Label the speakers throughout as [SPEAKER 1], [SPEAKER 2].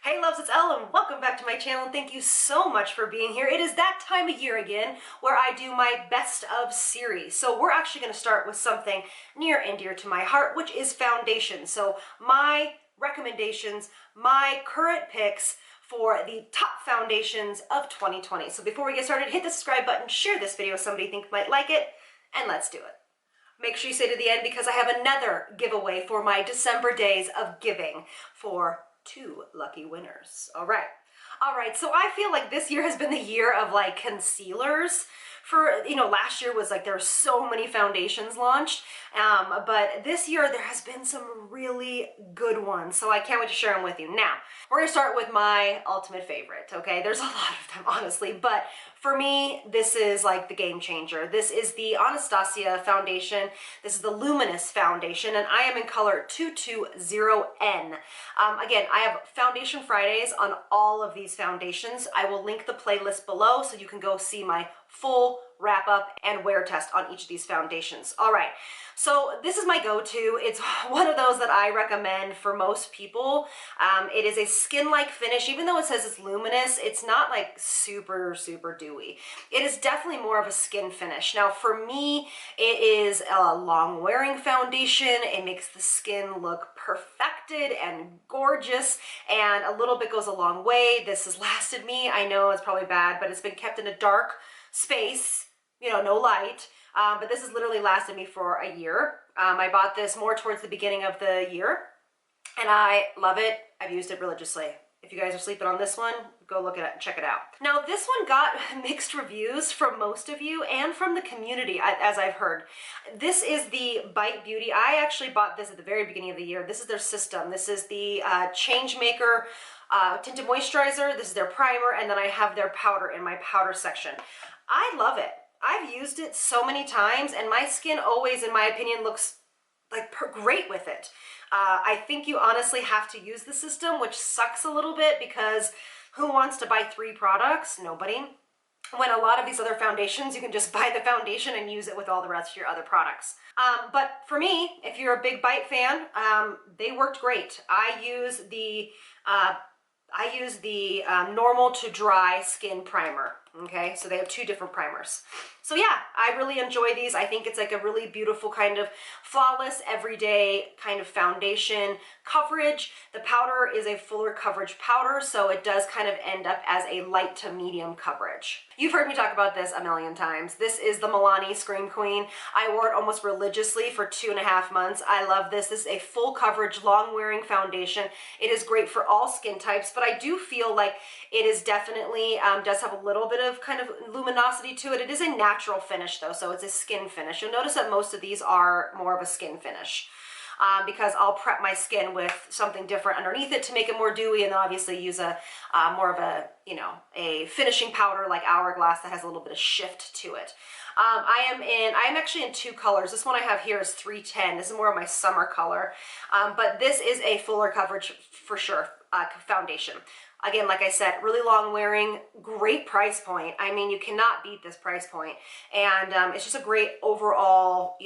[SPEAKER 1] Hey loves, it's Elle and welcome back to my channel and thank you so much for being here. It is that time of year again where I do my best of series. So we're actually going to start with something near and dear to my heart, which is foundation. So my recommendations, my current picks for the top foundations of 2020. So before we get started, hit the subscribe button, share this video with somebody you think might like it, and let's do it. Make sure you stay to the end because I have another giveaway for my December days of giving for 2 lucky winners. All right, so I feel like this year has been the year of like concealers. Last year was like there were so many foundations launched, but this year there has been some really good ones, so I can't wait to share them with you. Now, we're gonna start with my ultimate favorite, okay? There's a lot of them, honestly, but for me, this is like the game changer. This is the Anastasia foundation. This is the Luminous foundation, and I am in color 220N. Again, I have Foundation Fridays on all of these foundations. I will link the playlist below so you can go see my full wrap up and wear test on each of these foundations. All right, so this is my go-to. It's one of those that I recommend for most people. It is a skin-like finish. Even though it says it's luminous, it's not like super dewy. It is definitely more of a skin finish. Now for me, it is a long wearing foundation. It makes the skin look perfected and gorgeous, and a little bit goes a long way. This has lasted me, I know it's probably bad, but it's been kept in a dark space, no light, but this has literally lasted me for a year. I bought this more towards the beginning of the year, and I love it. I've used it religiously. If you guys are sleeping on this one, go look at it and check it out. Now, this one got mixed reviews from most of you and from the community, as I've heard. This is the Bite Beauty. I actually bought this at the very beginning of the year. This is their system. This is the Change Maker tinted moisturizer. This is their primer, and then I have their powder in my powder section. I love it. I've used it so many times, and my skin always, in my opinion, looks like great with it. I think you honestly have to use the system, which sucks a little bit because who wants to buy 3 products? Nobody. When a lot of these other foundations, you can just buy the foundation and use it with all the rest of your other products. But for me, if you're a big Bite fan, they worked great. I use the normal to dry skin primer. Okay, so they have 2 different primers. So yeah, I really enjoy these. I think it's like a really beautiful kind of flawless, everyday kind of foundation coverage. The powder is a fuller coverage powder, so it does kind of end up as a light to medium coverage. You've heard me talk about this a million times. This is the Milani Scream Queen. I wore it almost religiously for 2.5 months. I love this. This is a full coverage, long wearing foundation. It is great for all skin types, but I do feel like it is definitely, does have a little bit of kind of luminosity to it. It is a natural finish though, so it's a skin finish. You'll notice that most of these are more of a skin finish because I'll prep my skin with something different underneath it to make it more dewy, and then obviously use a more of a, a finishing powder like Hourglass that has a little bit of shift to it. I'm actually in 2 colors. This one I have here is 310. This is more of my summer color, but this is a fuller coverage for sure foundation. Again, like I said, really long wearing, great price point. I mean, you cannot beat this price point. And it's just a great overall,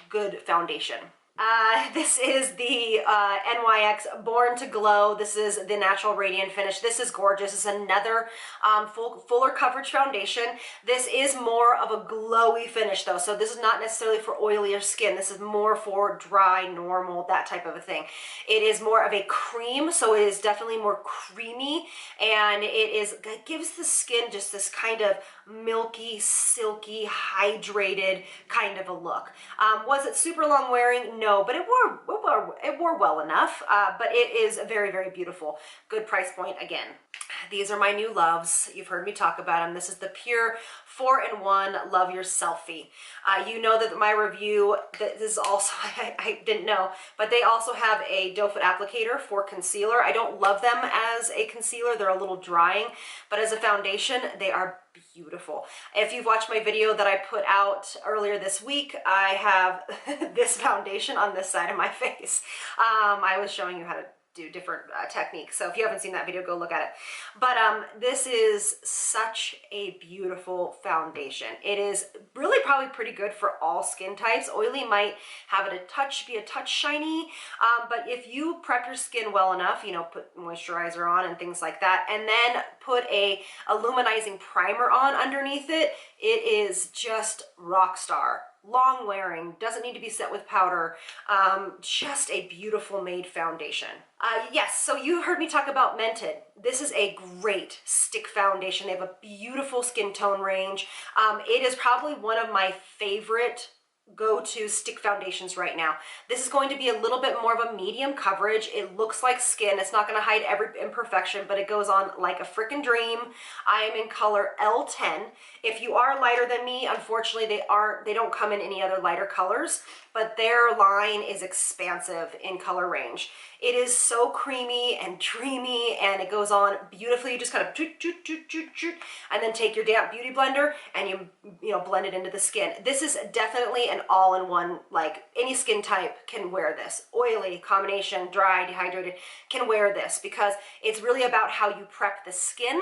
[SPEAKER 1] good foundation. This is the NYX Born to Glow. This is the Natural Radiant Finish. This is gorgeous. This is another fuller coverage foundation. This is more of a glowy finish though, so this is not necessarily for oilier skin. This is more for dry, normal, that type of a thing. It is more of a cream, so it is definitely more creamy, and it gives the skin just this kind of milky, silky, hydrated kind of a look. Was it super long wearing? No, but it wore well enough, but it is very beautiful. Good price point again. These are my new loves. You've heard me talk about them. This is the Pure 4-in-1 Love Your Selfie. You know that my review, this is also, I didn't know, but they also have a doe foot applicator for concealer. I don't love them as a concealer. They're a little drying, but as a foundation, they are beautiful. If you've watched my video that I put out earlier this week, I have this foundation on this side of my face. I was showing you how to do different techniques. So if you haven't seen that video, go look at it. But this is such a beautiful foundation. It is really probably pretty good for all skin types. Oily might have it be a touch shiny, but if you prep your skin well enough, you know, put moisturizer on and things like that, and then put a illuminizing primer on underneath it, it is just rock star. Long wearing, doesn't need to be set with powder, just a beautiful made foundation. Yes, so you heard me talk about Mented. This is a great stick foundation. They have a beautiful skin tone range. It is probably one of my favorite go-to stick foundations right now. This is going to be a little bit more of a medium coverage. It looks like skin. It's not going to hide every imperfection, but it goes on like a freaking dream. I am in color Elle10. If you are lighter than me, unfortunately they don't come in any other lighter colors, but their line is expansive in color range. It is so creamy and dreamy, and it goes on beautifully. You just kind of and then take your damp beauty blender and you blend it into the skin. This is definitely an all-in-one, like any skin type can wear this. Oily, combination, dry, dehydrated, can wear this because it's really about how you prep the skin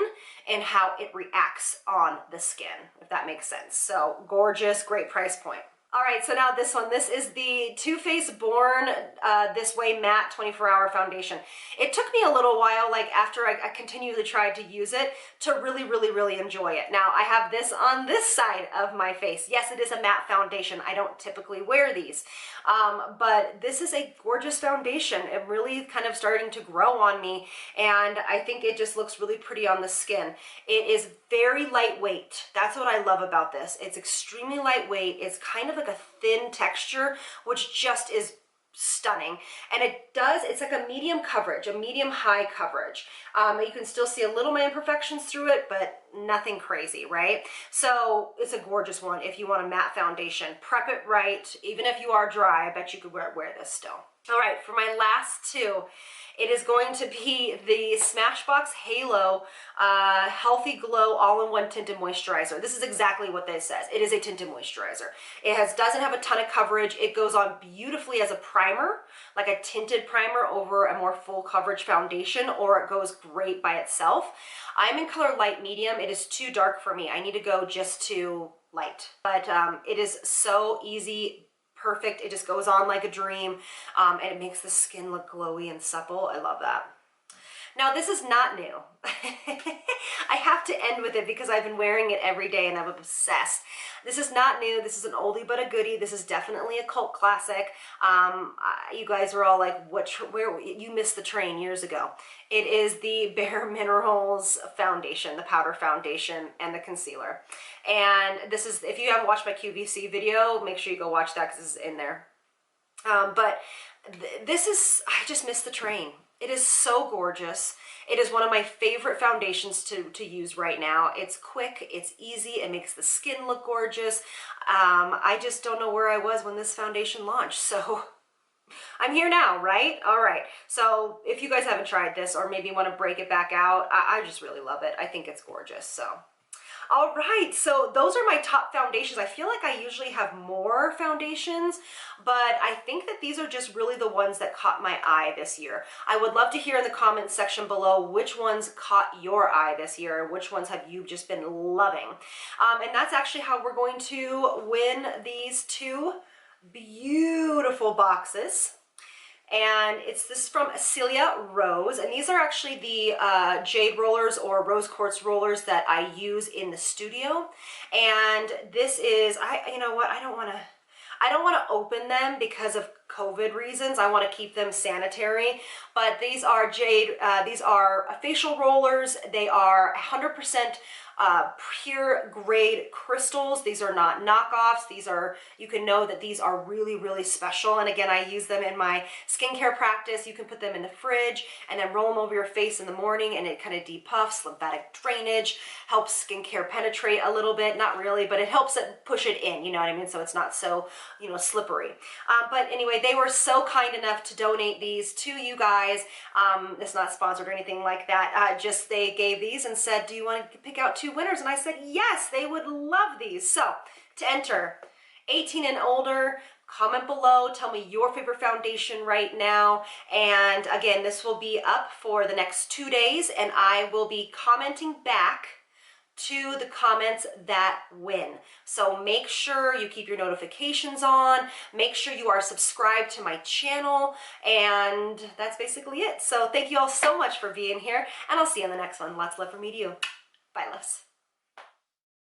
[SPEAKER 1] and how it reacts on the skin, if that makes sense. So gorgeous, great price point. All right, so now this one. This is the Too Faced Born This Way Matte 24-Hour Foundation. It took me a little while, like after I continually tried to use it, to really, really, really enjoy it. Now, I have this on this side of my face. Yes, it is a matte foundation. I don't typically wear these, but this is a gorgeous foundation. It really kind of starting to grow on me, and I think it just looks really pretty on the skin. It is very lightweight. That's what I love about this. It's extremely lightweight. It's kind of like a thin texture, which just is stunning. And it's like a medium coverage, a medium high coverage. You can still see a little of my imperfections through it, but nothing crazy, right? So it's a gorgeous one if you want a matte foundation. Prep it right. Even if you are dry, I bet you could wear this still. All right, for my last two, it is going to be the Smashbox Halo Healthy Glow All-in-One Tinted Moisturizer. This is exactly what this says. It is a tinted moisturizer. It doesn't have a ton of coverage. It goes on beautifully as a primer, like a tinted primer over a more full coverage foundation, or it goes great by itself. I'm in color light medium. It is too dark for me. I need to go just to light. But it is so easy, perfect. It just goes on like a dream, and it makes the skin look glowy and supple. I love that. Now, this is not new. I have to end with it because I've been wearing it every day and I'm obsessed. This is not new. This is an oldie but a goodie. This is definitely a cult classic. You guys are all like, where you missed the train years ago. It is the Bareminerals foundation, the powder foundation and the concealer. And this is, if you haven't watched my QVC video, make sure you go watch that because it's in there. But this is, I just missed the train. It is so gorgeous. It is one of my favorite foundations to use right now. It's quick, it's easy, it makes the skin look gorgeous. I just don't know where I was when this foundation launched, so I'm here now, right? All right, so if you guys haven't tried this or maybe want to break it back out, I just really love it. I think it's gorgeous, so. All right, so those are my top foundations. I feel like I usually have more foundations, but I think that these are just really the ones that caught my eye this year. I would love to hear in the comments section below which ones caught your eye this year, which ones have you just been loving. And that's actually how we're going to win these two beautiful boxes. And it's this from Celia Rose, and these are actually the jade rollers or rose quartz rollers that I use in the studio. And this is, you know what, I don't want to open them because of COVID reasons. I want to keep them sanitary, but these are jade, these are facial rollers. They are 100% pure grade crystals. These are not knockoffs. These are, you can know that these are really, really special. And again, I use them in my skincare practice. You can put them in the fridge and then roll them over your face in the morning, and it kind of depuffs, lymphatic drainage, helps skincare penetrate a little bit. Not really, but it helps it push it in, you know what I mean? So it's not so, you know, slippery. But anyway, they were so kind enough to donate these to you guys. It's not sponsored or anything like that. Just they gave these and said, do you want to pick out two winners? And I said yes, they would love these. So to enter, 18 and older, Comment below, tell me your favorite foundation right now. And again, this will be up for the next 2 days, and I will be commenting back to the comments that win. So make sure you keep your notifications on, make sure you are subscribed to my channel, and that's basically it. So thank you all so much for being here, and I'll see you in the next one. Lots of love from me to you. Bye, loves.